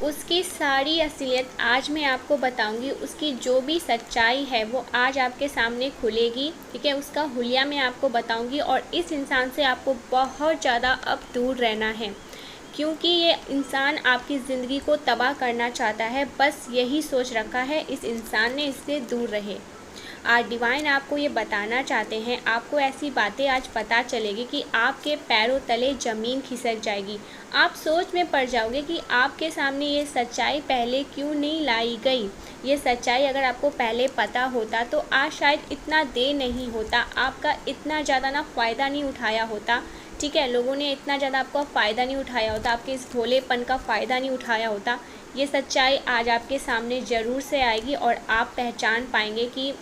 उसकी सारी असलियत आज मैं आपको बताऊंगी। उसकी जो भी सच्चाई है वो आज आपके सामने खुलेगी, ठीक है। उसका हुलिया मैं आपको बताऊंगी और इस इंसान से आपको बहुत ज़्यादा अब दूर रहना है, क्योंकि ये इंसान आपकी ज़िंदगी को तबाह करना चाहता है। बस यही सोच रखा है इस इंसान ने, इससे दूर रहे। आज डिवाइन आपको ये बताना चाहते हैं, आपको ऐसी बातें आज पता चलेगी कि आपके पैरों तले ज़मीन खिसक जाएगी। आप सोच में पड़ जाओगे कि आपके सामने ये सच्चाई पहले क्यों नहीं लाई गई। ये सच्चाई अगर आपको पहले पता होता तो आज शायद इतना देर नहीं होता, आपका इतना ज़्यादा ना फ़ायदा नहीं उठाया होता, ठीक है। लोगों ने इतना ज़्यादा आपका फ़ायदा नहीं उठाया होता, आपके इस भोलेपन का फ़ायदा नहीं उठाया होता। ये सच्चाई आज आपके सामने ज़रूर से आएगी और आप पहचान पाएंगे कि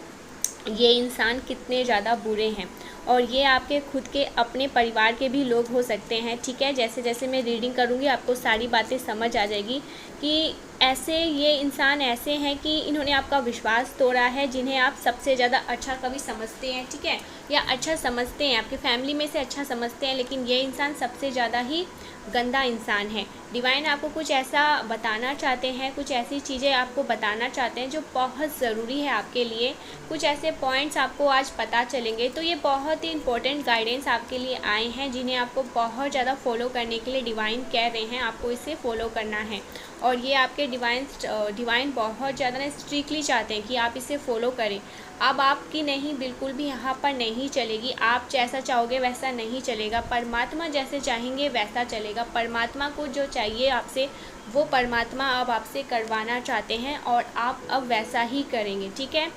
ये इंसान कितने ज़्यादा बुरे हैं। और ये आपके खुद के अपने परिवार के भी लोग हो सकते हैं, ठीक है। जैसे जैसे मैं रीडिंग करूँगी आपको सारी बातें समझ आ जाएगी कि ऐसे ये इंसान ऐसे हैं कि इन्होंने आपका विश्वास तोड़ा है, जिन्हें आप सबसे ज़्यादा अच्छा कभी समझते हैं, ठीक है, या अच्छा समझते हैं, आपकी फैमिली में से अच्छा समझते हैं, लेकिन ये इंसान सबसे ज़्यादा ही गंदा इंसान है। डिवाइन आपको कुछ ऐसा बताना चाहते हैं, कुछ ऐसी चीज़ें आपको बताना चाहते हैं जो बहुत ज़रूरी है आपके लिए। कुछ ऐसे पॉइंट्स आपको आज पता चलेंगे, तो ये बहुत ही इंपॉर्टेंट गाइडेंस आपके लिए आए हैं, जिन्हें आपको बहुत ज़्यादा फॉलो करने के लिए डिवाइन कह रहे हैं, आपको इसे फॉलो करना है। और ये आपके डिवाइन बहुत ज़्यादा ना स्ट्रिक्टली चाहते हैं कि आप इसे फॉलो करें। अब आपकी नहीं बिल्कुल भी यहाँ पर नहीं चलेगी, आप जैसा चाहोगे वैसा नहीं चलेगा, परमात्मा जैसे चाहेंगे वैसा चलेगा। परमात्मा को जो चाहिए आपसे वो परमात्मा अब आपसे करवाना चाहते हैं और आप अब वैसा ही करेंगे, ठीक है।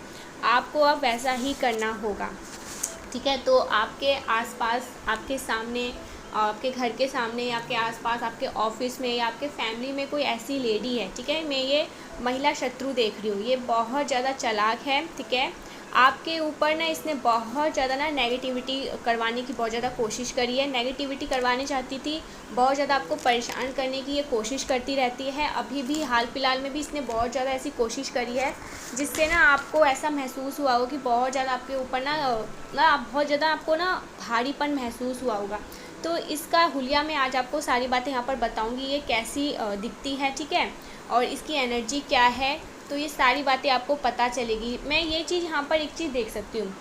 आपको अब वैसा ही करना होगा, ठीक है। तो आपके आसपास, आपके सामने, आपके घर के सामने या आपके आसपास, आपके ऑफिस में या आपके फैमिली में कोई ऐसी लेडी है, ठीक है, मैं ये महिला शत्रु देख रही हूँ, ये बहुत ज़्यादा चालाक है, ठीक है। आपके ऊपर ना इसने बहुत ज़्यादा ना नेगेटिविटी करवाने की बहुत ज़्यादा कोशिश करी है, नेगेटिविटी करवाने चाहती थी, बहुत ज़्यादा आपको परेशान करने की ये कोशिश करती रहती है। अभी भी हाल फिलहाल में भी इसने बहुत ज़्यादा ऐसी कोशिश करी है जिससे ना आपको ऐसा महसूस हुआ हो कि बहुत ज़्यादा आपके ऊपर ना बहुत ज़्यादा आपको ना भारीपन महसूस हुआ होगा। तो इसका हुलिया मैं आज आपको सारी बातें यहाँ पर बताऊँगी, ये कैसी दिखती है, ठीक है, और इसकी एनर्जी क्या है, तो ये सारी बातें आपको पता चलेगी। मैं ये चीज़ यहाँ पर एक चीज़ देख सकती हूँ,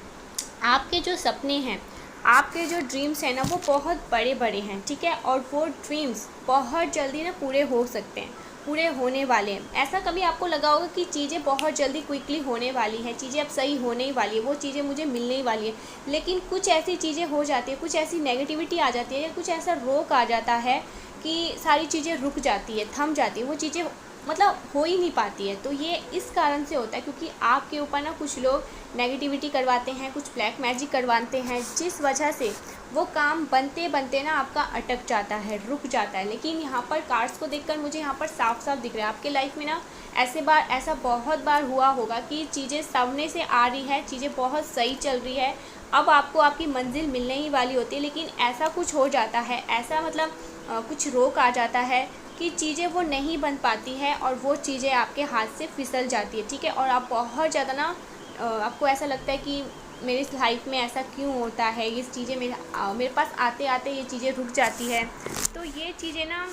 आपके जो सपने हैं, आपके जो ड्रीम्स हैं ना वो बहुत बड़े बड़े हैं, ठीक है, और वो ड्रीम्स बहुत जल्दी ना पूरे हो सकते हैं, पूरे होने वाले हैं। ऐसा कभी आपको लगा होगा कि चीज़ें बहुत जल्दी क्विकली होने वाली हैं, चीज़ें अब सही होने ही वाली है, वो चीज़ें मुझे मिलने ही वाली है, लेकिन कुछ ऐसी चीज़ें हो जाती है, कुछ ऐसी नेगेटिविटी आ जाती है या कुछ ऐसा रोक आ जाता है कि सारी चीज़ें रुक जाती है, थम जाती है, वो चीज़ें मतलब हो ही नहीं पाती है। तो ये इस कारण से होता है क्योंकि आपके ऊपर ना कुछ लोग नेगेटिविटी करवाते हैं, कुछ ब्लैक मैजिक करवाते हैं, जिस वजह से वो काम बनते बनते ना आपका अटक जाता है, रुक जाता है। लेकिन यहाँ पर कार्ड्स को देखकर मुझे यहाँ पर साफ साफ दिख रहा है आपके लाइफ में ना ऐसा बहुत बार हुआ होगा कि चीज़ें सामने से आ रही है, चीज़ें बहुत सही चल रही है, अब आपको आपकी मंजिल मिलने ही वाली होती है, लेकिन ऐसा कुछ हो जाता है, ऐसा मतलब कुछ रोक आ जाता है कि चीज़ें वो नहीं बन पाती है और वो चीज़ें आपके हाथ से फिसल जाती है, ठीक है। और आप बहुत ज़्यादा ना आपको ऐसा लगता है कि मेरी लाइफ में ऐसा क्यों होता है, ये चीज़ें मेरे पास आते आते ये चीज़ें रुक जाती है। तो ये चीज़ें ना,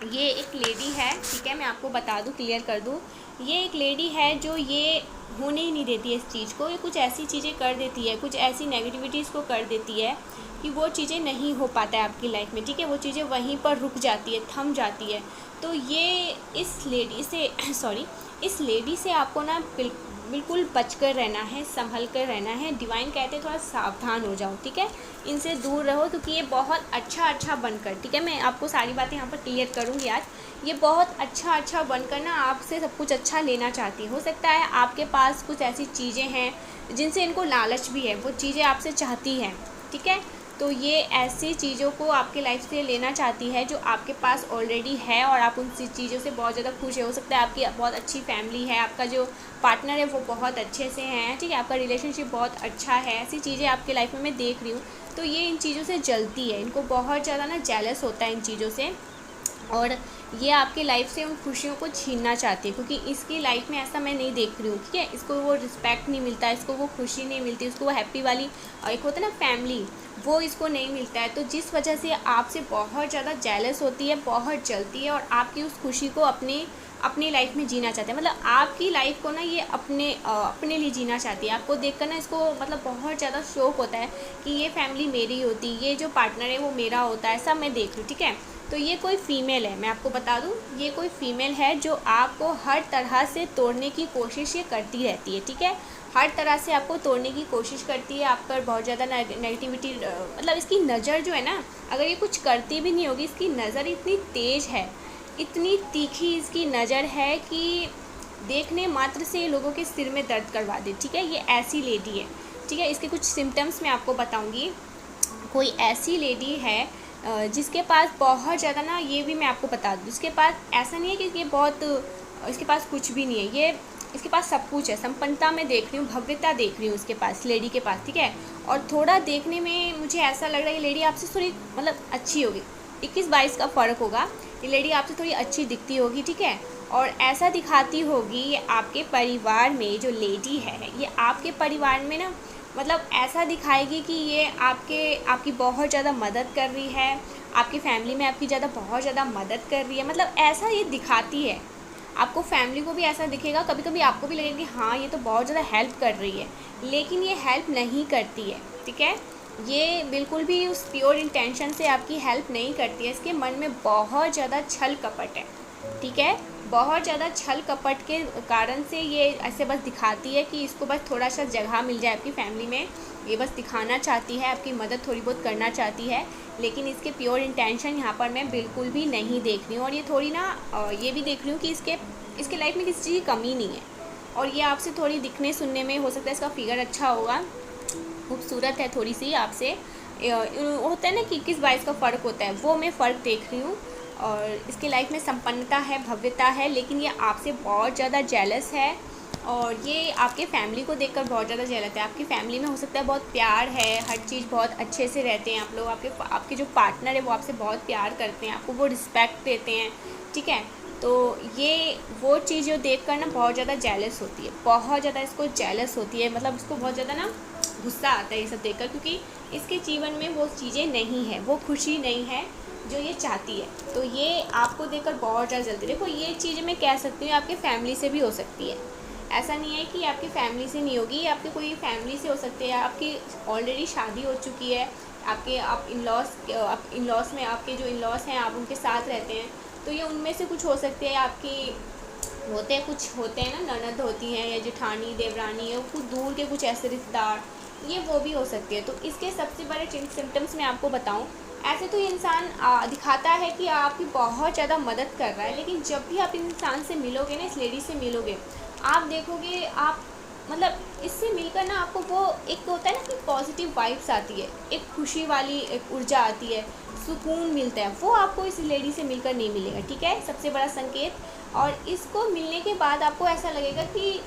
ये एक लेडी है, ठीक है, मैं आपको बता दूं, क्लियर कर दूं, ये एक लेडी है जो ये होने ही नहीं देती है इस चीज़ को, ये कुछ ऐसी चीज़ें कर देती है, कुछ ऐसी नेगेटिविटीज़ को कर देती है कि वो चीज़ें नहीं हो पाता है आपकी लाइफ में, ठीक है, वो चीज़ें वहीं पर रुक जाती है, थम जाती है। तो ये इस लेडी से आपको ना बिल्कुल बचकर रहना है, संभल कर रहना है। डिवाइन कहते हैं थोड़ा सावधान हो जाओ, ठीक है, इनसे दूर रहो, क्योंकि ये बहुत अच्छा बनकर, ठीक है, मैं आपको सारी बातें यहाँ पर क्लियर करूँगी आज। ये बहुत अच्छा बनकर ना आपसे सब कुछ अच्छा लेना चाहती है। हो सकता है आपके पास कुछ ऐसी चीज़ें हैं जिनसे इनको लालच भी है, वो चीज़ें आपसे चाहती हैं, ठीक है। तो ये ऐसी चीज़ों को आपके लाइफ से लेना चाहती है जो आपके पास ऑलरेडी है और आप उन चीज़ों से बहुत ज़्यादा खुश है। हो सकता है आपकी बहुत अच्छी फैमिली है, आपका जो पार्टनर है वो बहुत अच्छे से हैं, ठीक है, आपका रिलेशनशिप बहुत अच्छा है, ऐसी चीज़ें आपके लाइफ में मैं देख रही हूँ। तो ये इन चीज़ों से जलती है, इनको बहुत ज़्यादा ना जेलस होता है इन चीज़ों से, और ये आपकी लाइफ से उन खुशियों को छीनना चाहती है, क्योंकि इसकी लाइफ में ऐसा मैं नहीं देख रही हूँ, ठीक है, इसको वो रिस्पेक्ट नहीं मिलता, इसको वो खुशी नहीं मिलती, इसको वो हैप्पी वाली एक होता है ना फैमिली, वो इसको नहीं मिलता है, तो जिस वजह से आपसे बहुत ज़्यादा जेलस होती है, बहुत जलती है और आपकी उस खुशी को अपनी लाइफ में जीना चाहते हैं। मतलब आपकी लाइफ को ना ये अपने लिए जीना चाहती है। आपको देखकर ना इसको मतलब बहुत ज़्यादा शौक होता है कि ये फैमिली मेरी होती, ये जो पार्टनर है वो मेरा होता है, सब मैं देख लूँ, ठीक है। तो ये कोई फ़ीमेल है, मैं आपको बता दूँ, ये कोई फ़ीमेल है जो आपको हर तरह से तोड़ने की कोशिश ये करती रहती है, ठीक है। हर तरह से आपको तोड़ने की कोशिश करती है, आप पर बहुत ज़्यादा नेगेटिविटी, मतलब इसकी नज़र जो है ना, अगर ये कुछ करती भी नहीं होगी, इसकी नज़र इतनी तेज़ है, इतनी तीखी इसकी नज़र है कि देखने मात्र से लोगों के सिर में दर्द करवा दे, ठीक है। ये ऐसी लेडी है, ठीक है। इसके कुछ सिम्टम्स मैं आपको बताऊंगी। कोई ऐसी लेडी है जिसके पास बहुत ज़्यादा ना, ये भी मैं आपको बता दूँ, इसके पास ऐसा नहीं है कि ये बहुत, इसके पास कुछ भी नहीं है, ये इसके पास सब कुछ है। संपन्नता मैं देख रही हूँ, भव्यता देख रही हूँ इसके पास, लेडी के पास, ठीक है। और थोड़ा देखने में मुझे ऐसा लग रहा है ये लेडी आपसे थोड़ी मतलब अच्छी होगी, 21-22 का फ़र्क होगा। ये लेडी आपसे थोड़ी अच्छी दिखती होगी, ठीक है। और ऐसा दिखाती होगी ये आपके परिवार में, जो लेडी है ये आपके परिवार में ना, मतलब ऐसा दिखाएगी कि ये आपकी बहुत ज़्यादा मदद कर रही है, आपकी फैमिली में आपकी बहुत ज़्यादा मदद कर रही है, मतलब ऐसा ये दिखाती है। आपको फैमिली को भी ऐसा दिखेगा, कभी कभी आपको भी लगेगा कि हाँ ये तो बहुत ज़्यादा हेल्प कर रही है, लेकिन ये हेल्प नहीं करती है, ठीक है। ये बिल्कुल भी उस प्योर इंटेंशन से आपकी हेल्प नहीं करती है। इसके मन में बहुत ज़्यादा छल कपट है, ठीक है। बहुत ज़्यादा छल कपट के कारण से ये ऐसे बस दिखाती है कि इसको बस थोड़ा सा जगह मिल जाए आपकी फैमिली में, ये बस दिखाना चाहती है, आपकी मदद थोड़ी बहुत करना चाहती है, लेकिन इसके प्योर इंटेंशन यहाँ पर मैं बिल्कुल भी नहीं देख रही हूँ। और ये थोड़ी ना ये भी देख रही हूँ कि इसके लाइफ में किसी चीज़ की कमी नहीं है, और ये आपसे थोड़ी दिखने सुनने में, हो सकता है इसका फिगर अच्छा होगा, खूबसूरत है थोड़ी सी आपसे, होता है ना कि 21-22 का फ़र्क होता है, वो मैं फ़र्क देख रही हूँ। और इसकी लाइफ में संपन्नता है, भव्यता है, लेकिन ये आपसे बहुत ज़्यादा जेलस है, और ये आपके फैमिली को देखकर बहुत ज़्यादा जेलस है। आपकी फैमिली में हो सकता है बहुत प्यार है, हर चीज़ बहुत अच्छे से रहते हैं आप लोग, आपके जो पार्टनर है वो आपसे बहुत प्यार करते हैं, आपको वो रिस्पेक्ट देते हैं, ठीक है। तो ये वो चीज़ जो देख कर ना बहुत ज़्यादा जेलस होती है, बहुत ज़्यादा इसको जेलस होती है, मतलब इसको बहुत ज़्यादा ना गुस्सा आता है ये सब देखकर, क्योंकि इसके जीवन में वो चीज़ें नहीं है, वो खुशी नहीं है जो ये चाहती है। तो ये आपको देखकर बहुत ज़्यादा जलती है। देखो ये चीज़ मैं कह सकती हूँ आपकी फैमिली से भी हो सकती है, ऐसा नहीं है कि आपकी फैमिली से नहीं होगी, आपकी कोई फैमिली से हो सकती है, आपकी ऑलरेडी शादी हो चुकी है, आप इन-लॉस में आपके जो इन-लॉस हैं आप उनके साथ रहते हैं, तो ये उनमें से कुछ हो सकती है। आपकी कुछ होते हैं ना, ननद होती हैं या जेठानी देवरानी है, कुछ दूर के कुछ ऐसे रिश्तेदार, ये वो भी हो सकती है। तो इसके सबसे बड़े सिम्टम्स मैं आपको बताऊं, ऐसे तो ये इंसान दिखाता है कि आपकी बहुत ज़्यादा मदद कर रहा है, लेकिन जब भी आप इंसान से मिलोगे ना, इस लेडी से मिलोगे, आप देखोगे आप मतलब इससे मिलकर ना आपको वो एक होता है ना कि पॉजिटिव वाइब्स आती है, एक खुशी वाली एक ऊर्जा आती है, सुकून मिलता है, वो आपको इस लेडी से मिलकर नहीं मिलेगा, ठीक है, सबसे बड़ा संकेत। और इसको मिलने के बाद आपको ऐसा लगेगा कि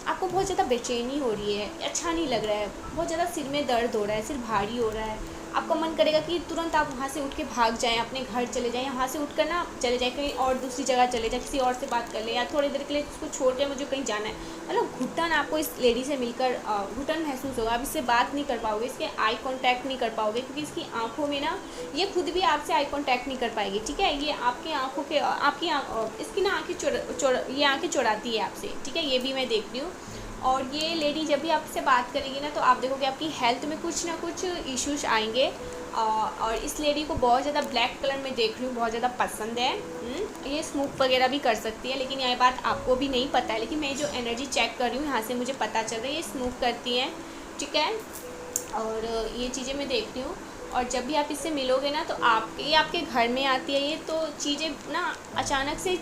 आपको बहुत ज़्यादा बेचैनी हो रही है, अच्छा नहीं लग रहा है, बहुत ज़्यादा सिर में दर्द हो रहा है, सिर भारी हो रहा है, आपका मन करेगा कि तुरंत आप वहाँ से उठ के भाग जाएं, अपने घर चले जाएं, वहाँ से उठकर ना चले जाएं कहीं और दूसरी जगह चले जाएं, किसी और से बात कर ले, या थोड़ी देर के लिए उसको छोड़ के मुझे कहीं जाना है। मतलब घुटन आपको इस लेडी से मिलकर घुटन महसूस होगा, आप इससे बात नहीं कर पाओगे, इसके आई कांटेक्ट नहीं कर पाओगे, क्योंकि इसकी आंखों में ना ये खुद भी आपसे आई कांटेक्ट नहीं कर पाएगी, ठीक है। ये आपकी आंखों के इसकी ना आँखें ये आँखें चुराती है आपसे, ठीक है, ये भी मैं देख रही हूँ। और ये लेडी जब भी आपसे बात करेगी ना, तो आप देखोगे आपकी हेल्थ में कुछ ना कुछ इश्यूज आएंगे। और इस लेडी को बहुत ज़्यादा ब्लैक कलर में देख रही हूँ, बहुत ज़्यादा पसंद है। ये स्मोक वगैरह भी कर सकती है, लेकिन यह बात आपको भी नहीं पता है, लेकिन मैं जो एनर्जी चेक कर रही हूँ यहाँ से मुझे पता चल रहा है ये स्मोक करती हैं, ठीक है। और ये चीज़ें मैं देख रही हूँ। और जब भी आप इससे मिलोगे ना, तो ये आपके घर में आती है, ये तो चीज़ें ना अचानक से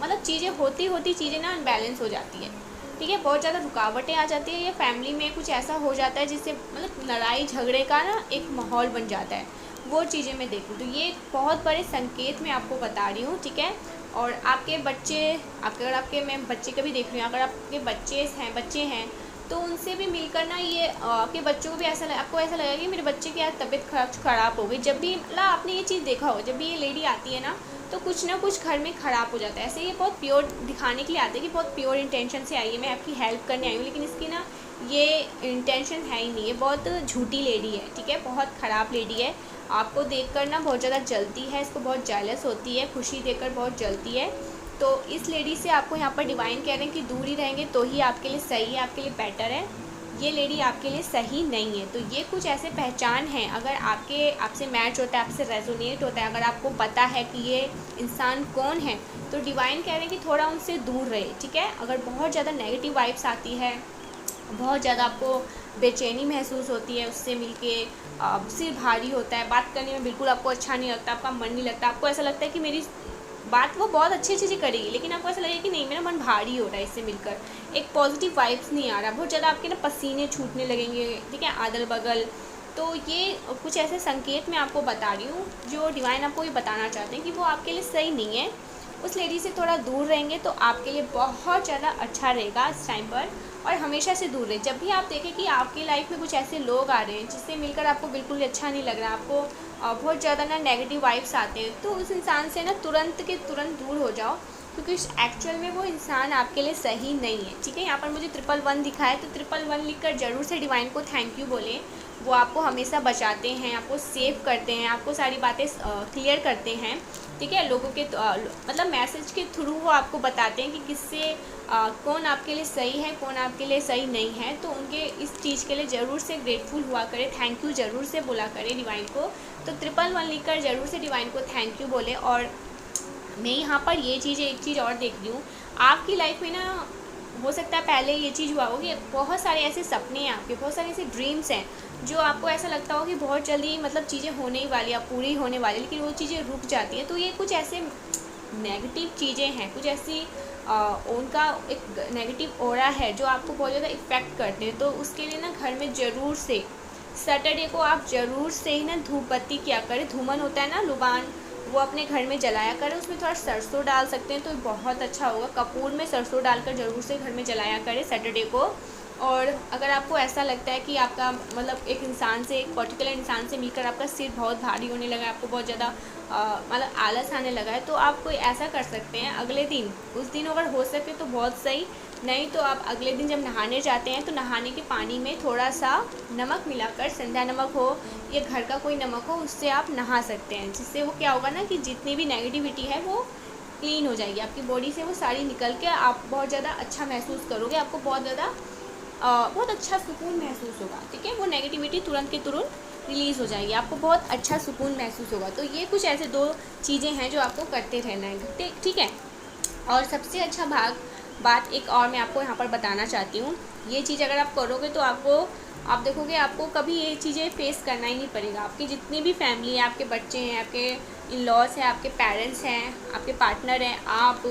मतलब चीज़ें होती चीज़ें ना अनबैलेंस हो जाती है, ठीक है, बहुत ज़्यादा रुकावटें आ जाती है, या फैमिली में कुछ ऐसा हो जाता है जिससे मतलब लड़ाई झगड़े का ना एक माहौल बन जाता है, वो चीज़ें मैं देखूँ। तो ये बहुत बड़े संकेत मैं आपको बता रही हूँ, ठीक है। और आपके बच्चे, मैं बच्चे का भी देख रही हूँ, अगर आपके बच्चे हैं तो उनसे भी मिलकर ना ये आपके बच्चों को भी आपको ऐसा लगेगा कि मेरे बच्चे की आज तबीयत ख़राब हो गई। जब भी मतलब आपने ये चीज़ देखा हो, जब भी ये लेडी आती है ना, तो कुछ ना कुछ घर में ख़राब हो जाता है। ऐसे ये बहुत प्योर दिखाने के लिए आते हैं कि बहुत प्योर इंटेंशन से आई है, मैं आपकी हेल्प करने आई हूँ, लेकिन इसकी ना ये इंटेंशन है ही नहीं, ये बहुत झूठी लेडी है, ठीक है, बहुत ख़राब लेडी है। आपको देखकर ना बहुत ज़्यादा जलती है, इसको बहुत जेलस होती है, खुशी देखकर बहुत जलती है। तो इस लेडी से आपको यहाँ पर डिवाइन कह रहे हैं कि दूर ही रहेंगे तो ही आपके लिए सही है, आपके लिए बेटर है। ये लेडी आपके लिए सही नहीं है। तो ये कुछ ऐसे पहचान हैं, अगर आपसे मैच होता है, आपसे रेजोनेट होता है, अगर आपको पता है कि ये इंसान कौन है, तो डिवाइन कह रहे हैं कि थोड़ा उनसे दूर रहे, ठीक है। अगर बहुत ज़्यादा नेगेटिव वाइब्स आती है, बहुत ज़्यादा आपको बेचैनी महसूस होती है उससे मिलके, सिर भारी होता है, बात करने में बिल्कुल आपको अच्छा नहीं लगता, आपका मन नहीं लगता, आपको ऐसा लगता है कि मेरी बात वो बहुत अच्छी चीज़ें करेगी, लेकिन आपको ऐसा लगेगा कि नहीं, मेरा मन भारी हो रहा है इससे मिलकर, एक पॉजिटिव वाइब्स नहीं आ रहा, बहुत ज़्यादा आपके ना पसीने छूटने लगेंगे, ठीक है, अदल बगल। तो ये कुछ ऐसे संकेत मैं आपको बता रही हूँ जो डिवाइन आपको ये बताना चाहते हैं कि वो आपके लिए सही नहीं है। उस लेडी से थोड़ा दूर रहेंगे तो आपके लिए बहुत ज़्यादा अच्छा रहेगा इस टाइम पर। और हमेशा से दूर रहे। जब भी आप देखें कि आपकी लाइफ में कुछ ऐसे लोग आ रहे हैं जिससे मिलकर आपको बिल्कुल अच्छा नहीं लग रहा, आपको बहुत ज़्यादा ना नेगेटिव वाइब्स आते हैं, तो उस इंसान से ना तुरंत के तुरंत दूर हो जाओ, क्योंकि एक्चुअल में वो इंसान आपके लिए सही नहीं है, ठीक है। यहाँ पर मुझे 111 दिखा है, तो 111 लिखकर ज़रूर से डिवाइन को थैंक यू बोलें। वो आपको हमेशा बचाते हैं, आपको सेव करते हैं, आपको सारी बातें क्लियर करते हैं, ठीक है। लोगों के मतलब मैसेज के थ्रू वो आपको बताते हैं कि किससे कौन आपके लिए सही है, कौन आपके लिए सही नहीं है। तो उनके इस चीज़ के लिए ज़रूर से ग्रेटफुल हुआ करें, थैंक यू ज़रूर से बोला करें डिवाइन को। तो 111 लिखकर ज़रूर से डिवाइन को थैंक यू बोले। और मैं यहाँ पर ये एक चीज़ और देख रही हूँ, आपकी लाइफ में ना हो सकता है पहले ये चीज़ हुआ हो कि बहुत सारे ऐसे सपने हैं आपके, बहुत सारे ऐसे ड्रीम्स हैं जो आपको ऐसा लगता हो कि बहुत जल्दी मतलब चीज़ें होने ही वाली, अब पूरी होने वाली, लेकिन वो चीज़ें रुक जाती हैं। तो ये कुछ ऐसे नेगेटिव चीज़ें हैं, कुछ ऐसी उनका एक नेगेटिव ऑरा है जो आपको बहुत ज़्यादा इफ़ेक्ट करते हैं। तो उसके लिए ना घर में ज़रूर से सैटरडे को आप ज़रूर से ही ना धूप बत्ती किया करें। धूमन होता है ना, लुबान, वो अपने घर में जलाया करें। उसमें थोड़ा सरसों डाल सकते हैं तो बहुत अच्छा होगा। कपूर में सरसों डालकर ज़रूर से घर में जलाया करें सैटरडे को। और अगर आपको ऐसा लगता है कि आपका मतलब एक इंसान से, एक पर्टिकुलर इंसान से मिलकर आपका सिर बहुत भारी होने लगा है, आपको बहुत ज़्यादा मतलब आलस आने लगा है, तो आप कोई ऐसा कर सकते हैं अगले दिन, उस दिन अगर हो सके तो बहुत सही, नहीं तो आप अगले दिन जब नहाने जाते हैं तो नहाने के पानी में थोड़ा सा नमक मिलाकर, संध्या नमक हो या घर का कोई नमक हो, उससे आप नहा सकते हैं। जिससे वो क्या होगा ना कि जितनी भी नेगेटिविटी है वो क्लीन हो जाएगी आपकी बॉडी से, वो सारी निकल के आप बहुत ज़्यादा अच्छा महसूस करोगे, आपको बहुत ज़्यादा बहुत अच्छा सुकून महसूस होगा, ठीक है। वो नेगेटिविटी तुरंत के तुरंत रिलीज़ हो जाएगी, आपको बहुत अच्छा सुकून महसूस होगा। तो ये कुछ ऐसे 2 चीज़ें हैं जो आपको करते रहना है, ठीक है। और सबसे अच्छा बात एक और मैं आपको यहाँ पर बताना चाहती हूँ। ये चीज़ अगर आप करोगे तो आप देखोगे आपको कभी ये चीज़ें फेस करना ही नहीं पड़ेगा। आपकी जितनी भी फैमिली है, आपके बच्चे हैं, आपके इन लॉज हैं, आपके पेरेंट्स हैं, आपके पार्टनर हैं, आप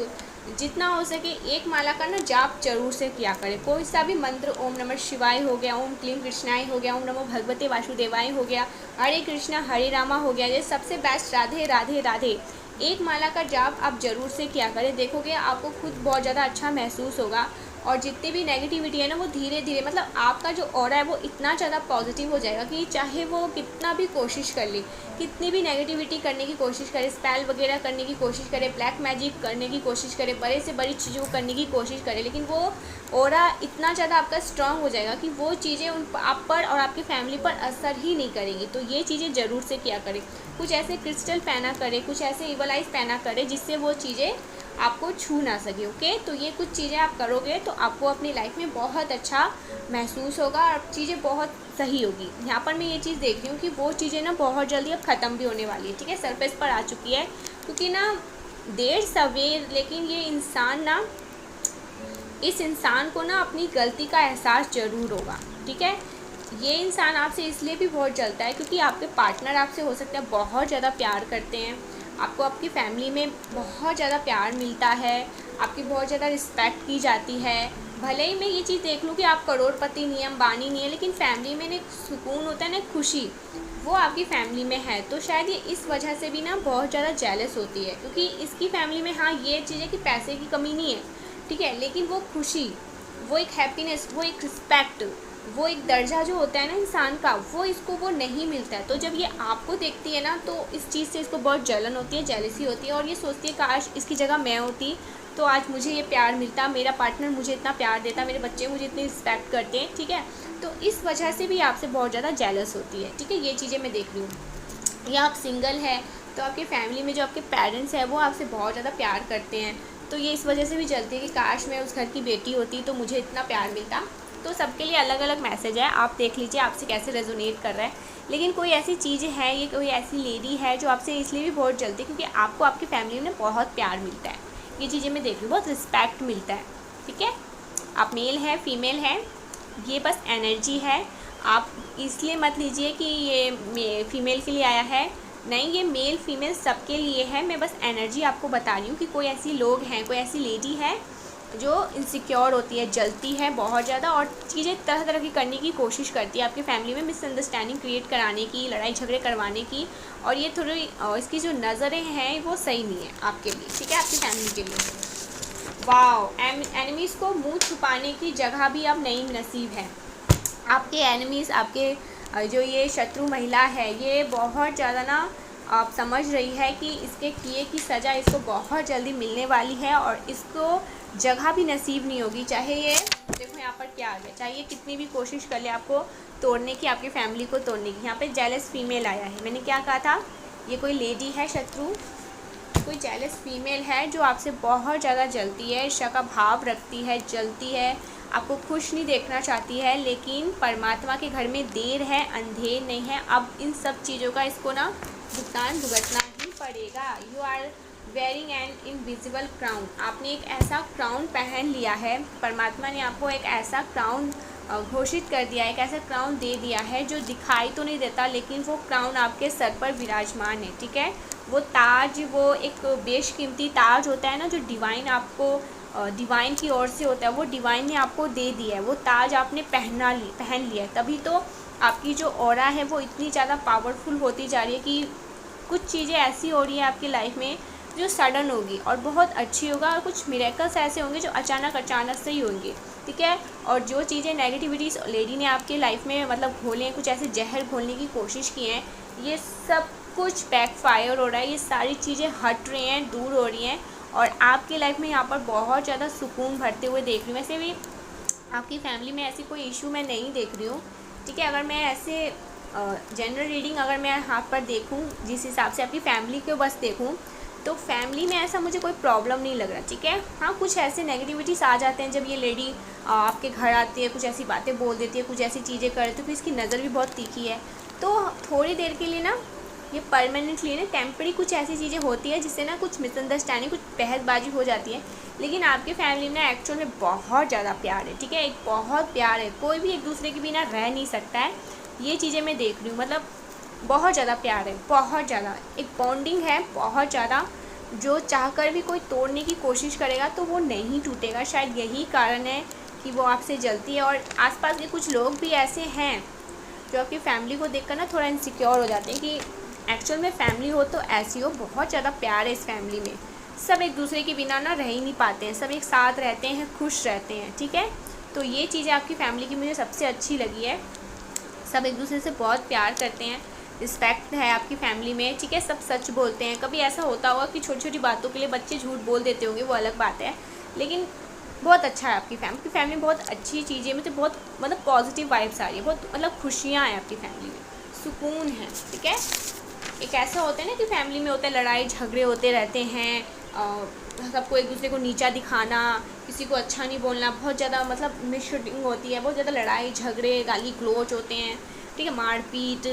जितना हो सके एक माला का ना जाप जरूर से किया करें। कोई सा भी मंत्र, ओम नमः शिवाय हो गया, ओम क्लीम कृष्णाय हो गया, ओम नमो भगवते वासुदेवाय हो गया, हरे कृष्णा हरे रामा हो गया, ये सबसे बेस्ट राधे राधे राधे, एक माला का जाप आप ज़रूर से किया करें। देखोगे आपको खुद बहुत ज़्यादा अच्छा महसूस होगा। और जितनी भी नेगेटिविटी है ना वो धीरे धीरे, मतलब आपका जो ऑरा है वो इतना ज़्यादा पॉजिटिव हो जाएगा कि चाहे वो कितना भी कोशिश कर ले, कितनी भी नेगेटिविटी करने की कोशिश करे, स्पेल वगैरह करने की कोशिश करे, ब्लैक मैजिक करने की कोशिश करे, बड़े से बड़ी चीज़ों को करने की कोशिश करे, लेकिन वो ऑरा इतना ज़्यादा आपका स्ट्रांग हो जाएगा कि वो चीज़ें आप पर और आपकी फैमिली पर असर ही नहीं करेंगी। तो ये चीज़ें ज़रूर से किया करें। कुछ ऐसे क्रिस्टल पहना करें, कुछ ऐसे इवलाइज पहना करें जिससे वो चीज़ें आपको छू ना सके, ओके। तो ये कुछ चीज़ें आप करोगे तो आपको अपनी लाइफ में बहुत अच्छा महसूस होगा और चीज़ें बहुत सही होगी। यहाँ पर मैं ये चीज़ देख रही हूँ कि वो चीज़ें ना बहुत जल्दी अब ख़त्म भी होने वाली है, ठीक है, सरफेस पर आ चुकी है। क्योंकि ना देर सवेर, लेकिन ये इंसान ना, इस इंसान को ना अपनी गलती का एहसास ज़रूर होगा, ठीक है। ये इंसान आपसे इसलिए भी बहुत जलता है क्योंकि आपके पार्टनर आपसे हो सकता है बहुत ज़्यादा प्यार करते हैं, आपको आपकी फैमिली में बहुत ज़्यादा प्यार मिलता है, आपकी बहुत ज़्यादा रिस्पेक्ट की जाती है। भले ही मैं ये चीज़ देख लूँ कि आप करोड़पति नहीं हैं, अंबानी नहीं है, लेकिन फैमिली में ना एक सुकून होता है ना, खुशी, वो आपकी फैमिली में है। तो शायद ये इस वजह से भी ना बहुत ज़्यादा जेलस होती है, क्योंकि इसकी फैमिली में हाँ ये चीज़ें कि पैसे की कमी नहीं है, ठीक है, लेकिन वो खुशी, वो एक हैप्पीनेस, वो एक रिस्पेक्ट, वो एक दर्जा जो होता है ना इंसान का, वो इसको वो नहीं मिलता है। तो जब ये आपको देखती है ना तो इस चीज़ से इसको बहुत जलन होती है, जेलसी होती है और ये सोचती है काश इसकी जगह मैं होती तो आज मुझे ये प्यार मिलता, मेरा पार्टनर मुझे इतना प्यार देता, मेरे बच्चे मुझे इतनी रिस्पेक्ट करते हैं, ठीक है। तो इस वजह से भी आपसे बहुत ज़्यादा जेलस होती है, ठीक है। ये चीज़ें मैं देख रही हूँ। या आप सिंगल है तो आपकी फैमिली में जो आपके पेरेंट्स हैं वो आपसे बहुत ज़्यादा प्यार करते हैं, तो ये इस वजह से भी चलती है कि काश मैं उस घर की बेटी होती तो मुझे इतना प्यार मिलता। तो सबके लिए अलग अलग मैसेज है, आप देख लीजिए आपसे कैसे रेजोनेट कर रहा है। लेकिन कोई ऐसी चीज़ है, ये कोई ऐसी लेडी है जो आपसे इसलिए भी बहुत जलती है क्योंकि आपको आपकी फैमिली में बहुत प्यार मिलता है। ये चीज़ें मैं देख रही हूँ, बहुत रिस्पेक्ट मिलता है, ठीक है। आप मेल है फीमेल है, ये बस एनर्जी है। आप इसलिए मत लीजिए कि ये फीमेल के लिए आया है, नहीं, ये मेल फीमेल सबके लिए है। मैं बस एनर्जी आपको बता रही हूँ कि कोई ऐसी लोग हैं, कोई ऐसी लेडी है जो इनसिक्योर होती है, जलती है बहुत ज़्यादा और चीज़ें तरह तरह की करने की कोशिश करती है आपकी फैमिली में, मिसअंडरस्टैंडिंग क्रिएट कराने की, लड़ाई झगड़े करवाने की। और ये थोड़ी इसकी जो नज़रें हैं वो सही नहीं है आपके लिए, ठीक है, आपकी फैमिली के लिए। वाओ, एनिमीज़ को मुँह छुपाने की जगह भी अब नई नसीब है। आपके एनिमीज़, आपके जो ये शत्रु महिला है, ये बहुत ज़्यादा ना आप समझ रही है कि इसके किए की सज़ा इसको बहुत जल्दी मिलने वाली है और इसको जगह भी नसीब नहीं होगी। चाहे ये देखो यहाँ पर क्या आ गया, चाहे ये कितनी भी कोशिश कर ले आपको तोड़ने की, आपकी फैमिली को तोड़ने की। यहाँ पे जेलस फीमेल आया है, मैंने क्या कहा था, ये कोई लेडी है शत्रु, कोई जेलस फीमेल है जो आपसे बहुत ज़्यादा जलती है, ईर्ष्या का भाव रखती है, जलती है, आपको खुश नहीं देखना चाहती है। लेकिन परमात्मा के घर में देर है अंधेर नहीं है। अब इन सब चीज़ों का इसको ना भुगतान भुगतना ही पड़ेगा। You are wearing an invisible crown, आपने एक ऐसा क्राउन पहन लिया है, परमात्मा ने आपको एक ऐसा क्राउन घोषित कर दिया है, एक ऐसा क्राउन दे दिया है जो दिखाई तो नहीं देता लेकिन वो क्राउन आपके सर पर विराजमान है, ठीक है। वो ताज, वो एक बेशकीमती ताज होता है ना जो डिवाइन आपको डिवाइन की ओर से होता है, वो डिवाइन ने आपको दे दिया है, वो ताज आपने पहन लिया है। तभी तो आपकी जो ऑरा है वो इतनी ज़्यादा पावरफुल होती जा रही है कि कुछ चीज़ें ऐसी हो रही है आपकी लाइफ में जो सडन होगी और बहुत अच्छी होगा, और कुछ मिरेकल्स ऐसे होंगे जो अचानक से ही होंगे, ठीक है। और जो चीज़ें नेगेटिविटीज़ लेडी ने आपके लाइफ में मतलब घोले हैं, कुछ ऐसे जहर घोलने की कोशिश की हैं, ये सब कुछ बैकफायर हो रहा है, ये सारी चीज़ें हट रही हैं, दूर हो रही हैं और आपकी लाइफ में यहाँ पर बहुत ज़्यादा सुकून भरते हुए देख रही हूँ। वैसे भी आपकी फैमिली में ऐसी कोई इशू मैं नहीं देख रही हूँ, ठीक है। अगर मैं ऐसे जनरल रीडिंग अगर मैं यहाँ पर देखूँ, जिस हिसाब से आपकी फैमिली को बस देखूँ, तो फैमिली में ऐसा मुझे कोई प्रॉब्लम नहीं लग रहा, ठीक है। हाँ, कुछ ऐसे नेगेटिविटीज़ आ जाते हैं जब ये लेडी आपके घर आती है, कुछ ऐसी बातें बोल देती है, कुछ ऐसी चीज़ें करे, तो फिर इसकी नज़र भी बहुत तीखी है। तो थोड़ी देर के लिए ना, ये परमानेंटली ना टेम्पररी कुछ ऐसी चीज़ें होती है जिससे ना कुछ मिसअंडरस्टैंडिंग, कुछ बहसबाजी हो जाती है। लेकिन आपकी फैमिली में एक्चुअल में बहुत ज़्यादा प्यार है, ठीक है, एक बहुत प्यार है, कोई भी एक दूसरे के बिना रह नहीं सकता है। ये चीज़ें मैं देख रही हूँ, मतलब बहुत ज़्यादा प्यार है, बहुत ज़्यादा एक बॉन्डिंग है बहुत ज़्यादा, जो चाहकर भी कोई तोड़ने की कोशिश करेगा तो वो नहीं टूटेगा। शायद यही कारण है कि वो आपसे जलती है। और आसपास के कुछ लोग भी ऐसे हैं जो आपकी फैमिली को देखकर ना थोड़ा इनसिक्योर हो जाते हैं कि एक्चुअल में फैमिली हो तो ऐसी हो, बहुत ज़्यादा प्यार है इस फैमिली में, सब एक दूसरे के बिना ना रह ही नहीं पाते हैं, सब एक साथ रहते हैं, खुश रहते हैं, ठीक है। तो ये चीज़ें आपकी फैमिली की मुझे सबसे अच्छी लगी है, सब एक दूसरे से बहुत प्यार करते हैं, रिस्पेक्ट है आपकी फैमिली में, ठीक है, सब सच बोलते हैं। कभी ऐसा होता होगा कि छोटी छोटी बातों के लिए बच्चे झूठ बोल देते होंगे, वो अलग बात है, लेकिन बहुत अच्छा है आपकी फैमिली में, बहुत अच्छी चीज़ें, मतलब बहुत मतलब पॉजिटिव वाइब्स आ रही है, बहुत मतलब खुशियाँ हैं आपकी फैमिली में, सुकून है, ठीक है। एक ऐसा होता है ना कि फैमिली में होता है लड़ाई झगड़े होते रहते हैं, सबको एक दूसरे को नीचा दिखाना, किसी को अच्छा नहीं बोलना, बहुत ज़्यादा मतलब मिसशूटिंग होती है, बहुत ज़्यादा लड़ाई झगड़े गाली गलौज होते हैं, ठीक है, मारपीट,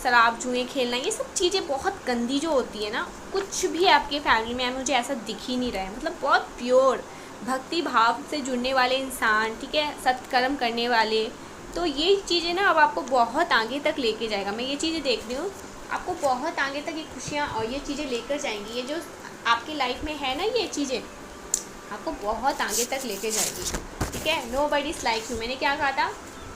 शराब जुए खेलना, ये सब चीज़ें बहुत गंदी जो होती है ना, कुछ भी आपके फैमिली में मुझे ऐसा दिख ही नहीं रहा है। मतलब बहुत प्योर भक्ति भाव से जुड़ने वाले इंसान, ठीक है, सत्कर्म करने वाले, तो ये चीज़ें ना अब आपको बहुत आगे तक लेके जाएगा। मैं ये चीज़ें देख रही हूँ, आपको बहुत आगे तक ये खुशियाँ और ये चीज़ें लेकर जाएंगी। ये जो आपकी लाइफ में है ना, ये चीज़ें आपको बहुत आगे तक लेके जाएगी, ठीक है। नोबडीज़ लाइक यू, मैंने क्या कहा था,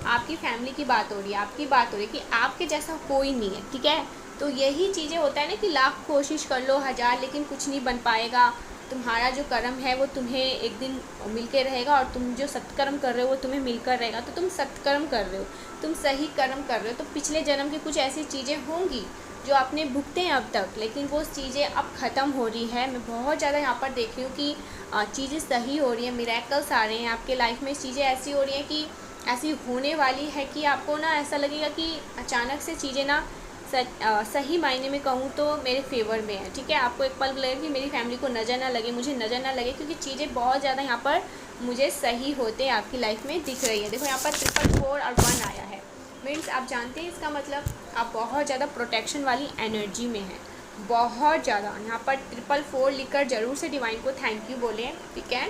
आपकी फैमिली की बात हो रही है, आपकी बात हो रही है कि आपके जैसा कोई नहीं है, ठीक है। तो यही चीज़ें होता है ना कि लाख कोशिश कर लो, हज़ार, लेकिन कुछ नहीं बन पाएगा। तुम्हारा जो कर्म है वो तुम्हें एक दिन मिलके रहेगा, और तुम जो सत्कर्म कर रहे हो वो तुम्हें मिलकर रहेगा। तो तुम सत्कर्म कर रहे हो, तुम सही कर्म कर रहे हो, तो पिछले जन्म की कुछ ऐसी चीज़ें होंगी जो आपने भुगते हैं अब तक, लेकिन वो चीज़ें अब ख़त्म हो रही है। मैं बहुत ज़्यादा यहाँ पर देख रही हूँ कि चीज़ें सही हो रही हैं, मिरेकल्स आ रहे हैं आपके लाइफ में। चीज़ें ऐसी हो रही हैं कि ऐसी होने वाली है कि आपको ना ऐसा लगेगा कि अचानक से चीज़ें ना सही मायने में कहूँ तो मेरे फेवर में है। ठीक है, आपको एक पल लगेगा कि मेरी फैमिली को नज़र ना लगे, मुझे नज़र ना लगे, क्योंकि चीज़ें बहुत ज़्यादा यहाँ पर मुझे सही होते आपकी लाइफ में दिख रही है। देखो यहाँ पर 444 और 1 आया है, मीन्स आप जानते हैं इसका मतलब आप बहुत ज़्यादा प्रोटेक्शन वाली एनर्जी में हैं, बहुत ज़्यादा। यहाँ पर 444 लिखकर ज़रूर से डिवाइन को थैंक यू बोलें। ठीक है,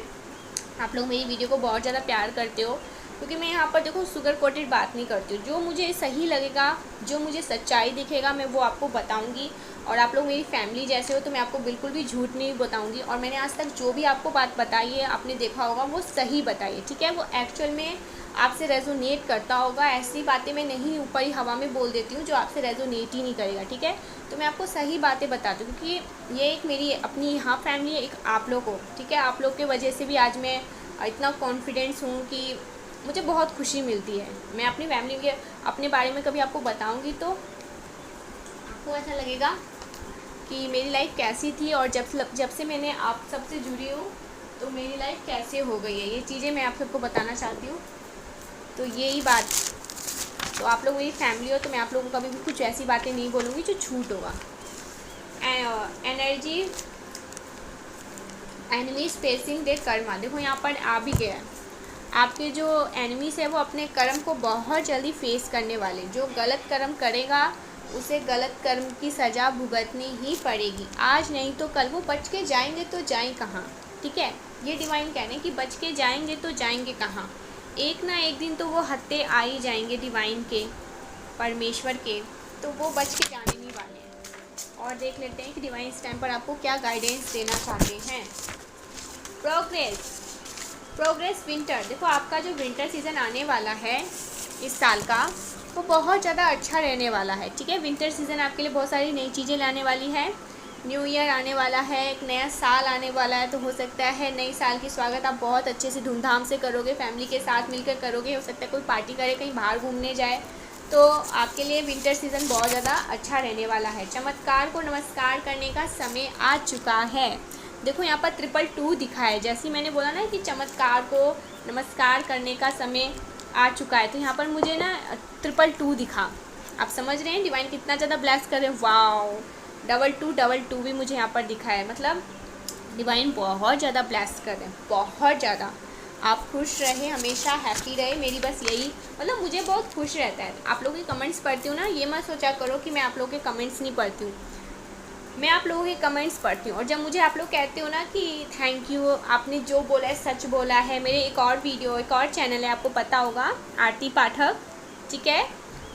आप लोग मेरी वीडियो को बहुत ज़्यादा प्यार करते हो, क्योंकि मैं यहाँ पर देखो शुगर कोटेड बात नहीं करती हूँ। जो मुझे सही लगेगा, जो मुझे सच्चाई दिखेगा, मैं वो आपको बताऊँगी। और आप लोग मेरी फैमिली जैसे हो तो मैं आपको बिल्कुल भी झूठ नहीं बताऊँगी। और मैंने आज तक जो भी आपको बात बताई है, आपने देखा होगा, वो सही बताइए। ठीक है, वो एक्चुअल में आपसे रेजोनेट करता होगा। ऐसी बातें मैं नहीं ऊपर ही हवा में बोल देती हूँ जो आपसे रेजोनेट ही नहीं करेगा। ठीक है, तो मैं आपको सही बातें बताती हूँ, क्योंकि ये एक मेरी अपनी यहाँ फैमिली है, एक आप लोग हो। ठीक है, आप लोग के वजह से भी आज मैं इतना कॉन्फिडेंस हूँ कि मुझे बहुत खुशी मिलती है। मैं अपनी फैमिली के अपने बारे में कभी आपको बताऊँगी तो आपको ऐसा लगेगा कि मेरी लाइफ कैसी थी, और जब से मैंने आप सबसे जुड़ी हूँ तो मेरी लाइफ कैसे हो गई है। ये चीज़ें मैं आप सबको बताना चाहती हूँ। तो यही बात, तो आप लोग मेरी फैमिली हो तो मैं आप लोगों को कभी भी कुछ ऐसी बातें नहीं बोलूँगी जो झूठ होगा। एनर्जी एनिमी फेसिंग दे कर्मा, देखो यहाँ पर आ भी गया। आपके जो एनिमीज है वो अपने कर्म को बहुत जल्दी फेस करने वाले। जो गलत कर्म करेगा उसे गलत कर्म की सज़ा भुगतनी ही पड़ेगी, आज नहीं तो कल। वो बच के जाएंगे तो जाएं कहाँ। ठीक है, ये डिवाइन कह रहे हैं कि बच के जाएंगे तो जाएंगे कहाँ। एक ना एक दिन तो वो हत्ते आ ही जाएंगे डिवाइन के, परमेश्वर के, तो वो बच के जाने नहीं वाले हैं। और देख लेते हैं कि डिवाइन इस टाइम पर आपको क्या गाइडेंस देना चाहते हैं। प्रोग्रेस विंटर, देखो आपका जो विंटर सीज़न आने वाला है इस साल का, वो बहुत ज़्यादा अच्छा रहने वाला है। ठीक है, विंटर सीज़न आपके लिए बहुत सारी नई चीज़ें लाने वाली है। न्यू ईयर आने वाला है, एक नया साल आने वाला है, तो हो सकता है नई साल की स्वागत आप बहुत अच्छे से धूमधाम से करोगे, फैमिली के साथ मिलकर करोगे। हो सकता है कोई पार्टी करे, कहीं बाहर घूमने जाए, तो आपके लिए विंटर सीज़न बहुत ज़्यादा अच्छा रहने वाला है। चमत्कार को नमस्कार करने का समय आ चुका है। देखो यहाँ पर 222 दिखा है, जैसे मैंने बोला ना कि चमत्कार को नमस्कार करने का समय आ चुका है, तो यहाँ पर मुझे ना 222 दिखा। आप समझ रहे हैं डिवाइन कितना ज़्यादा ब्लेस कर रहे हैं। वाओ, 2222 भी मुझे यहाँ पर दिखा है, मतलब डिवाइन बहुत ज़्यादा ब्लेस कर रहे हैं, बहुत ज़्यादा। आप खुश रहे, हमेशा हैप्पी रहे, मेरी बस यही, मतलब मुझे बहुत खुश रहता है। आप लोगों के कमेंट्स पढ़ती हूँ ना, ये मत सोचा करो कि मैं आप लोगों के कमेंट्स नहीं पढ़ती हूँ, मैं आप लोगों के कमेंट्स पढ़ती हूँ। और जब मुझे आप लोग कहते हो ना कि थैंक यू, आपने जो बोला है सच बोला है। मेरे एक और वीडियो, एक और चैनल है, आपको पता होगा, आरती पाठक। ठीक है,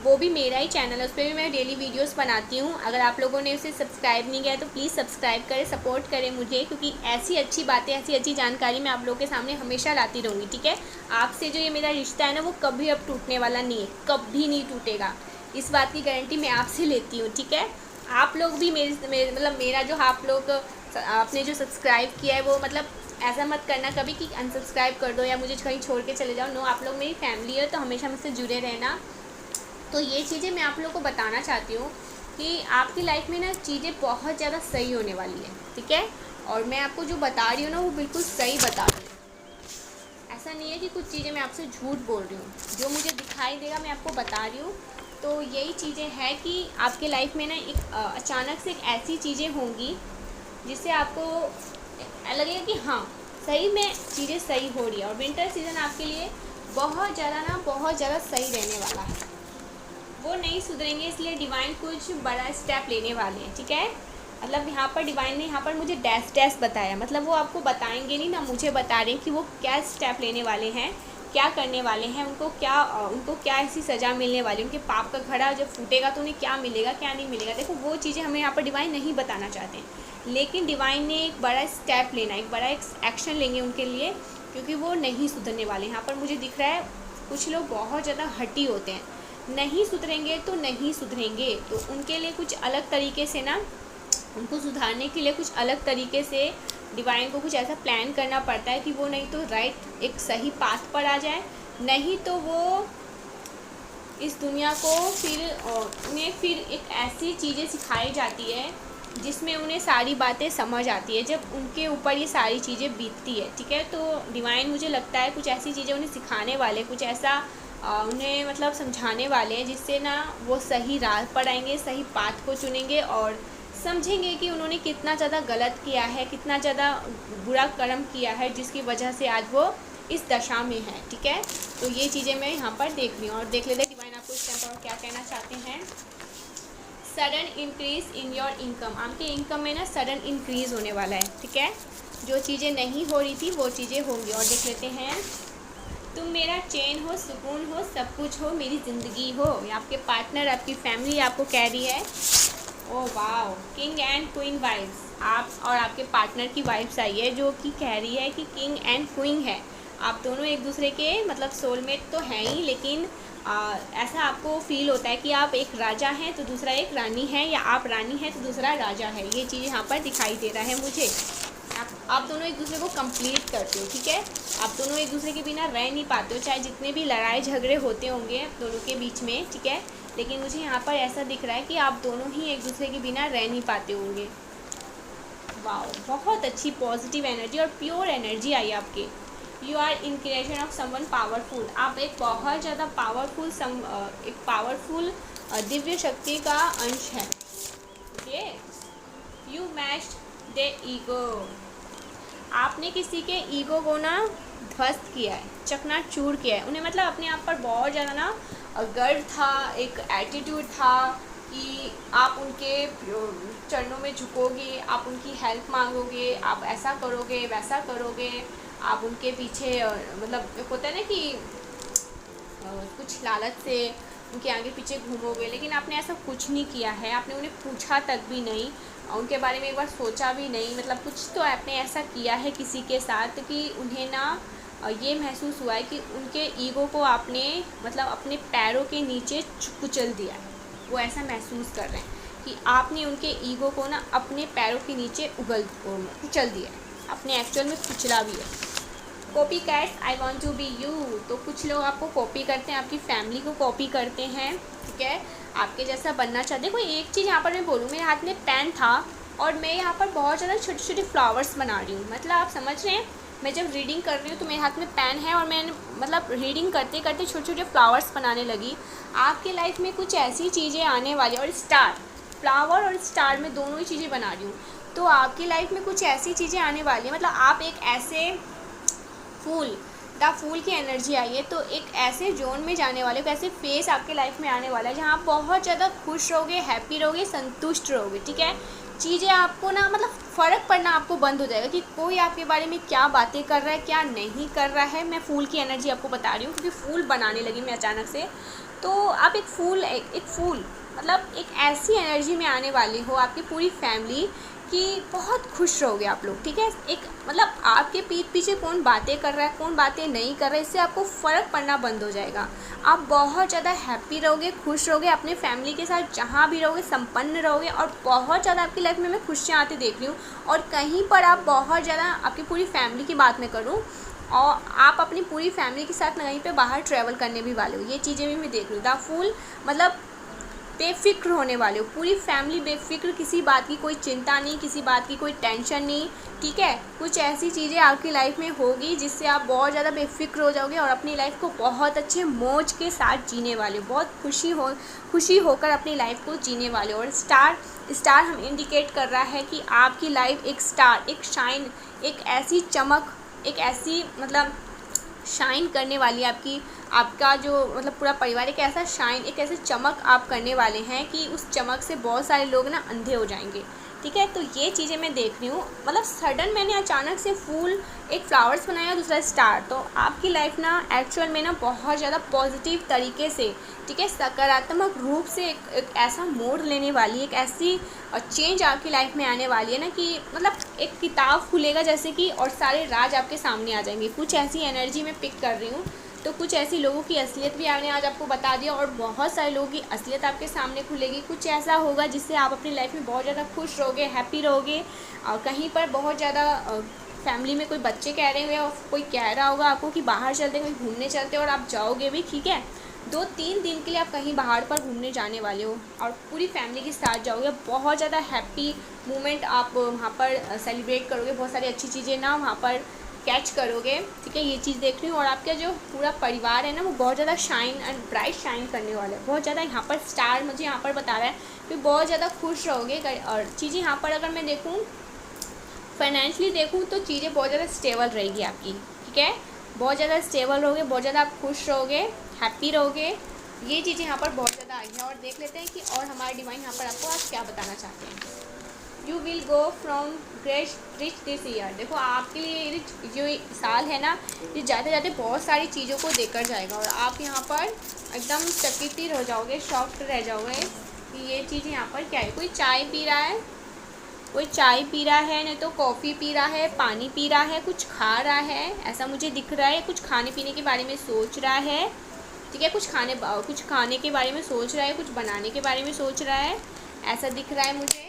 वो भी मेरा ही चैनल है, उस पर भी मैं डेली वीडियोस बनाती हूँ। अगर आप लोगों ने उसे सब्सक्राइब नहीं किया तो प्लीज़ सब्सक्राइब करें, सपोर्ट करें मुझे, क्योंकि ऐसी अच्छी बातें, ऐसी अच्छी जानकारी मैं आप लोगों के सामने हमेशा लाती रहूँगी। ठीक है, आपसे जो ये मेरा रिश्ता है ना, वो कभी अब टूटने वाला नहीं है, कभी नहीं टूटेगा, इस बात की गारंटी मैं आपसे लेती हूँ। ठीक है, आप लोग भी मेरे मतलब मेरा जो आप लोग आपने जो सब्सक्राइब किया है वो, मतलब ऐसा मत करना कभी कि अनसब्सक्राइब कर दो या मुझे कहीं छोड़ के चले जाओ। नो, आप लोग मेरी फैमिली है तो हमेशा मुझसे जुड़े रहना। तो ये चीज़ें मैं आप लोगों को बताना चाहती हूँ कि आपकी लाइफ में ना चीज़ें बहुत ज़्यादा सही होने वाली है। ठीक है, और मैं आपको जो बता रही हूँ ना वो बिल्कुल सही बता रही हूँ। ऐसा नहीं है कि कुछ चीज़ें मैं आपसे झूठ बोल रही हूँ, जो मुझे दिखाई देगा मैं आपको बता रही हूँ। तो यही चीज़ें हैं कि आपके लाइफ में ना एक अचानक से एक ऐसी चीज़ें होंगी जिससे आपको लगेगा कि हाँ सही में चीज़ें सही हो रही है। और विंटर सीज़न आपके लिए बहुत ज़्यादा सही रहने वाला है। वो नहीं सुधरेंगे, इसलिए डिवाइन कुछ बड़ा स्टेप लेने वाले हैं। ठीक है, मतलब यहाँ पर डिवाइन ने यहाँ पर मुझे डैश बताया, मतलब वो आपको बताएंगे नहीं ना, मुझे बता रहे हैं कि वो क्या स्टेप लेने वाले हैं, क्या करने वाले हैं, उनको क्या ऐसी सज़ा मिलने वाली, उनके पाप का घड़ा जब फूटेगा तो उन्हें क्या मिलेगा, क्या नहीं मिलेगा। देखो वो चीज़ें हमें यहाँ पर डिवाइन नहीं बताना चाहते हैं, लेकिन डिवाइन ने एक बड़ा स्टेप लेना, एक बड़ा एक्शन लेंगे उनके लिए, क्योंकि वो नहीं सुधरने वाले। यहाँ पर मुझे दिख रहा है कुछ लोग बहुत ज़्यादा हटी होते हैं, नहीं सुधरेंगे तो नहीं सुधरेंगे, तो उनके लिए कुछ अलग तरीके से ना, उनको सुधारने के लिए कुछ अलग तरीके से डिवाइन को कुछ ऐसा प्लान करना पड़ता है कि वो नहीं तो राइट एक सही पाथ पर आ जाए, नहीं तो वो इस दुनिया को फिर उन्हें फिर एक ऐसी चीज़ें सिखाई जाती है जिसमें उन्हें सारी बातें समझ आती है जब उनके ऊपर ये सारी चीज़ें बीतती है। ठीक है, तो डिवाइन मुझे लगता है कुछ ऐसी चीज़ें उन्हें सिखाने वाले, कुछ ऐसा उन्हें मतलब समझाने वाले हैं जिससे ना वो सही राह पर आएंगे, सही पाथ को चुनेंगे और समझेंगे कि उन्होंने कितना ज़्यादा गलत किया है, कितना ज़्यादा बुरा कर्म किया है जिसकी वजह से आज वो इस दशा में है। ठीक है, तो ये चीज़ें मैं यहाँ पर देख रही हूँ और देख लेते हैं डिवाइन आपको इस टाइम पर क्या कहना चाहते हैं। Sudden increase in your income, आपके इनकम में ना सडन इंक्रीज होने वाला है। ठीक है, जो चीज़ें नहीं हो रही थी वो चीज़ें होंगी। और देख लेते हैं, तुम मेरा चैन हो, सुकून हो, सब कुछ हो, मेरी ज़िंदगी हो। आपके पार्टनर, आपकी फैमिली आपको कह रही है। Oh wow, king and queen wifes, आप और आपके पार्टनर की वाइफ्स आई है जो कि कह रही है कि किंग एंड क्वीन है। आप दोनों एक दूसरे के मतलब सोलमेट तो हैं ही, लेकिन ऐसा आपको फील होता है कि आप एक राजा हैं तो दूसरा एक रानी है, या आप रानी हैं तो दूसरा राजा है। ये चीज़ यहाँ पर दिखाई दे रहा है मुझे। आप दोनों एक दूसरे को कंप्लीट करते हो। ठीक है, आप दोनों एक दूसरे के बिना रह नहीं पाते हो, चाहे जितने भी लड़ाई झगड़े होते होंगे दोनों के बीच में। ठीक है, लेकिन मुझे यहाँ पर ऐसा दिख रहा है कि आप दोनों ही एक दूसरे के बिना रह नहीं पाते होंगे। वाह, बहुत अच्छी पॉजिटिव एनर्जी और प्योर एनर्जी आई आपके। You are in creation of someone powerful, आप एक बहुत ज़्यादा पावरफुल एक पावरफुल दिव्य शक्ति का अंश है। Okay, you matched the ego, आपने किसी के ईगो को ना ध्वस्त किया है, चकनाचूर किया है। उन्हें मतलब अपने आप पर बहुत ज़्यादा ना गर्व था, एक एटीट्यूड था कि आप उनके चरणों में झुकोगे, आप उनकी हेल्प मांगोगे, आप ऐसा करोगे, वैसा करोगे, आप उनके पीछे मतलब होता है ना कि कुछ लालच से उनके आगे पीछे घूमोगे, लेकिन आपने ऐसा कुछ नहीं किया है। आपने उन्हें पूछा तक भी नहीं, उनके बारे में एक बार सोचा भी नहीं। मतलब कुछ तो आपने ऐसा किया है किसी के साथ कि उन्हें ना ये महसूस हुआ है कि उनके ईगो को आपने मतलब अपने पैरों के नीचे कुचल दिया है। वो ऐसा महसूस कर रहे हैं कि आपने उनके ईगो को ना अपने पैरों के नीचे कुचल दिया है, अपने एक्चुअल में कुचला भी है। Copy cats, I want to be you, तो कुछ लोग आपको कॉपी करते हैं, आपकी फैमिली को कॉपी करते हैं। ठीक है, आपके जैसा बनना चाहते हैं। कोई एक चीज़ यहाँ पर मैं बोलूँ, मेरे हाथ में पेन था और मैं यहाँ पर बहुत ज़्यादा छोटे छोटे फ्लावर्स बना रही हूँ। मतलब आप समझ रहे हैं, मैं जब रीडिंग कर रही हूँ तो मेरे हाथ में पेन है और मैंने मतलब रीडिंग करते करते छोटे छोटे फ्लावर्स बनाने लगी। आपके लाइफ में कुछ ऐसी चीज़ें आने वाली, और स्टार, फ्लावर और स्टार में दोनों ही चीज़ें बना रही हूँ। तो आपकी लाइफ में कुछ ऐसी चीज़ें आने वाली हैं, मतलब आप एक ऐसे फूल की एनर्जी आई है, तो एक ऐसे जोन में जाने वाले, एक ऐसे फेस आपके लाइफ में आने वाला है जहाँ आप बहुत ज़्यादा खुश रहोगे, हैप्पी रहोगे, संतुष्ट रहोगे। ठीक है, चीज़ें आपको ना मतलब फ़र्क पड़ना आपको बंद हो जाएगा कि कोई आपके बारे में क्या बातें कर रहा है, क्या नहीं कर रहा है। मैं फूल की एनर्जी आपको बता रही हूँ क्योंकि फूल बनाने लगी मैं अचानक से। तो आप एक फूल मतलब एक ऐसी एनर्जी में आने वाली हो, आपकी पूरी फैमिली कि बहुत खुश रहोगे आप लोग। ठीक है, एक मतलब आपके पीठ पीछे कौन बातें कर रहा है, कौन बातें नहीं कर रहा है, इससे आपको फ़र्क पड़ना बंद हो जाएगा। आप बहुत ज़्यादा हैप्पी रहोगे, खुश रहोगे, अपने फैमिली के साथ जहाँ भी रहोगे संपन्न रहोगे, और बहुत ज़्यादा आपकी लाइफ में मैं खुशियाँ आती देख रही हूँ। और कहीं पर आप बहुत ज़्यादा, आपकी पूरी फैमिली की बात मैं करूँ, और आप अपनी पूरी फैमिली के साथ कहीं पे बाहर ट्रैवल करने भी वाले हो, ये चीज़ें भी मैं देख रही हूँ। द फूल मतलब बेफिक्र होने वाले हो, पूरी फैमिली बेफिक्र, किसी बात की कोई चिंता नहीं, किसी बात की कोई टेंशन नहीं। ठीक है, कुछ ऐसी चीज़ें आपकी लाइफ में होगी जिससे आप बहुत ज़्यादा बेफिक्र हो जाओगे और अपनी लाइफ को बहुत अच्छे मौज के साथ जीने वाले हो, बहुत खुशी होकर अपनी लाइफ को जीने वाले हो। और स्टार हम इंडिकेट कर रहा है कि आपकी लाइफ एक स्टार, एक शाइन, एक ऐसी चमक, एक ऐसी मतलब शाइन करने वाली है आपका जो मतलब पूरा परिवार, एक ऐसा शाइन, एक ऐसे चमक आप करने वाले हैं कि उस चमक से बहुत सारे लोग ना अंधे हो जाएंगे। ठीक है, तो ये चीज़ें मैं देख रही हूँ। मतलब सडन मैंने अचानक से फूल, एक फ्लावर्स बनाया, दूसरा स्टार। तो आपकी लाइफ ना एक्चुअल में ना बहुत ज़्यादा पॉजिटिव तरीके से, ठीक है, सकारात्मक रूप से एक ऐसा मोड़ लेने वाली है, एक ऐसी चेंज आपकी लाइफ में आने वाली है ना कि मतलब एक किताब खुलेगा जैसे कि, और सारे राज आपके सामने आ जाएंगे। कुछ ऐसी एनर्जी मैं पिक कर रही हूँ। तो कुछ ऐसी लोगों की असलियत भी आपने आज आपको बता दिया, और बहुत सारे लोगों की असलियत आपके सामने खुलेगी। कुछ ऐसा होगा जिससे आप अपनी लाइफ में बहुत ज़्यादा खुश रहोगे, हैप्पी रहोगे। और कहीं पर बहुत ज़्यादा फैमिली में कोई बच्चे कह रहे होंगे और कोई कह रहा होगा आपको कि बाहर चलते, कहीं घूमने चलते, और आप जाओगे भी। ठीक है, 2-3 दिन के लिए आप कहीं बाहर पर घूमने जाने वाले हो और पूरी फैमिली के साथ जाओगे, बहुत ज़्यादा हैप्पी मोमेंट आप वहाँ पर सेलिब्रेट करोगे, बहुत सारी अच्छी चीज़ें ना वहाँ पर कैच करोगे, ठीक है। ये चीज़ देख रही हूँ। और आपका जो पूरा परिवार है ना वो बहुत ज़्यादा शाइन एंड ब्राइट शाइन करने वाला है, बहुत ज़्यादा यहाँ पर स्टार मुझे यहाँ पर बता रहा है कि बहुत ज़्यादा खुश रहोगे। और चीज़ें यहाँ पर अगर मैं देखूँ फाइनेंशियली देखूँ तो चीज़ें बहुत ज़्यादा स्टेबल रहेगी आपकी, ठीक है। बहुत ज़्यादा स्टेबल रहोगे, बहुत ज़्यादा आप खुश रहोगे, हैप्पी रहोगे। ये चीज़ें यहाँ पर बहुत ज़्यादा आई हैं। और देख लेते हैं कि और हमारे डिवाइन यहाँ पर आपको आज क्या बताना चाहते हैं। You will go from great rich this year. देखो आपके लिए जो साल है ना, ये जाते जाते बहुत सारी चीज़ों को देकर जाएगा और आप यहाँ पर एकदम चकित हो जाओगे, शॉक्ड रह जाओगे कि ये चीज़ यहाँ पर क्या है। कोई चाय पी रहा है, कोई चाय पी रहा है, नहीं तो कॉफ़ी पी रहा है, पानी पी रहा है, कुछ खा रहा है, ऐसा मुझे दिख रहा है। कुछ खाने पीने के बारे में सोच रहा है, ठीक है। कुछ खाने के बारे में सोच रहा है, कुछ बनाने के बारे में सोच रहा है, ऐसा दिख रहा है मुझे।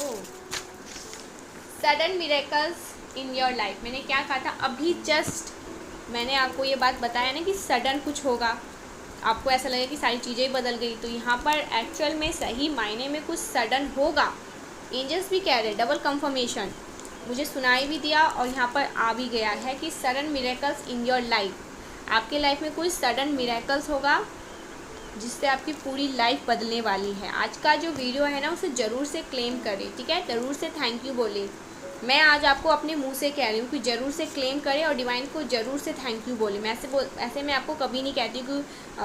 Oh, sudden miracles in your life. मैंने क्या कहा था अभी जस्ट, मैंने आपको ये बात बताया ना कि सडन कुछ होगा, आपको ऐसा लगे कि सारी चीज़ें ही बदल गई, तो यहाँ पर एक्चुअल में सही मायने में कुछ सडन होगा। एंजल्स भी कह रहे, डबल कंफर्मेशन मुझे सुनाई भी दिया और यहाँ पर आ भी गया है कि sudden miracles in your life. आपके लाइफ में कोई सडन मिरेकल्स होगा जिससे आपकी पूरी लाइफ बदलने वाली है। आज का जो वीडियो है ना उसे ज़रूर से क्लेम करें, ठीक है। ज़रूर से थैंक यू बोलें। मैं आज आपको अपने मुंह से कह रही हूँ कि ज़रूर से क्लेम करें और डिवाइन को ज़रूर से थैंक यू बोलें। मैं ऐसे मैं आपको कभी नहीं कहती कि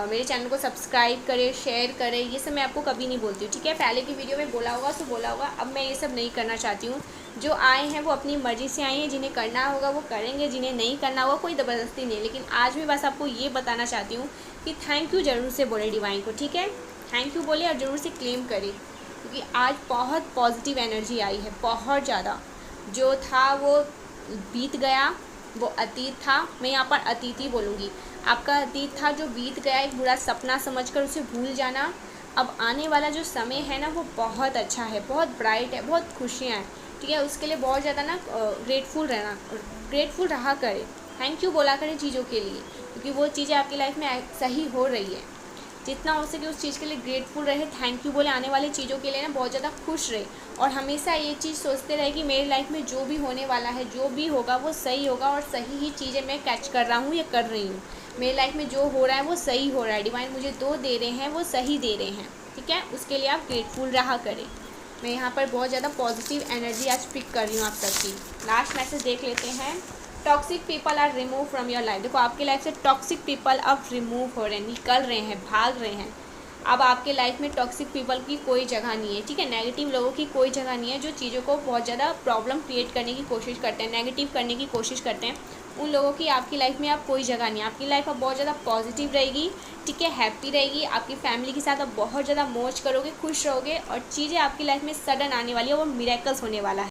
मेरे चैनल को सब्सक्राइब करें, शेयर करें, ये सब मैं आपको कभी नहीं बोलती हूँ, ठीक है। पहले की वीडियो में बोला होगा तो बोला होगा, अब मैं ये सब नहीं करना चाहती हूँ। जो आए हैं वो अपनी मर्ज़ी से आए हैं, जिन्हें करना होगा वो करेंगे, जिन्हें नहीं करना होगा कोई ज़बरदस्ती नहीं। लेकिन आज भी बस आपको ये बताना चाहती हूँ कि थैंक यू ज़रूर से बोले डिवाइन को, ठीक है। थैंक यू बोले और ज़रूर से क्लेम करें, क्योंकि आज बहुत पॉजिटिव एनर्जी आई है, बहुत ज़्यादा। जो था वो बीत गया, वो अतीत था। मैं यहाँ पर अतीत ही बोलूँगी। आपका अतीत था जो बीत गया, एक बुरा सपना समझकर उसे भूल जाना। अब आने वाला जो समय है ना वो बहुत अच्छा है, बहुत ब्राइट है, बहुत खुशियाँ हैं, ठीक है। उसके लिए बहुत ज़्यादा ना ग्रेटफुल रहा करें, थैंक यू बोला करें चीज़ों के लिए, क्योंकि वो चीज़ें आपकी लाइफ में सही हो रही है। जितना हो सके उस चीज़ के लिए ग्रेटफुल रहे, थैंक यू बोले, आने वाली चीज़ों के लिए ना बहुत ज़्यादा खुश रहे और हमेशा ये चीज़ सोचते रहे कि मेरी लाइफ में जो भी होने वाला है, जो भी होगा वो सही होगा और सही ही चीज़ें मैं कैच कर रहा हूँ या कर रही हूँ। मेरी लाइफ में जो हो रहा है वो सही हो रहा है, डिवाइन मुझे जो दे रहे हैं वो सही दे रहे हैं, ठीक है। उसके लिए आप ग्रेटफुल रहा करें। मैं यहाँ पर बहुत ज़्यादा पॉजिटिव एनर्जी आज पिक कर रही हूँ आप सबकी। लास्ट मैसेज देख लेते हैं। Toxic people are remove from your life. देखो आपके लाइफ से टॉक्सिक पीपल अब रिमूव हो रहे हैं, निकल रहे हैं, भाग रहे हैं। अब आपके लाइफ में टॉक्सिक पीपल की कोई जगह नहीं है, ठीक है। नेगेटिव लोगों की कोई जगह नहीं है जो चीज़ों को बहुत ज़्यादा प्रॉब्लम क्रिएट करने की कोशिश करते हैं, नेगेटिव करने की कोशिश करते हैं। उन लोगों की आपकी लाइफ में अब कोई जगह नहीं है। आपकी लाइफ अब बहुत ज़्यादा पॉजिटिव रहेगी, ठीक है, हैप्पी रहेगी। आपकी फैमिली के साथ अब बहुत ज़्यादा मौज करोगे, खुश रहोगे और चीज़ें आपकी लाइफ में सडन आने वाली है, वो मिरेकल्स होने वाला है।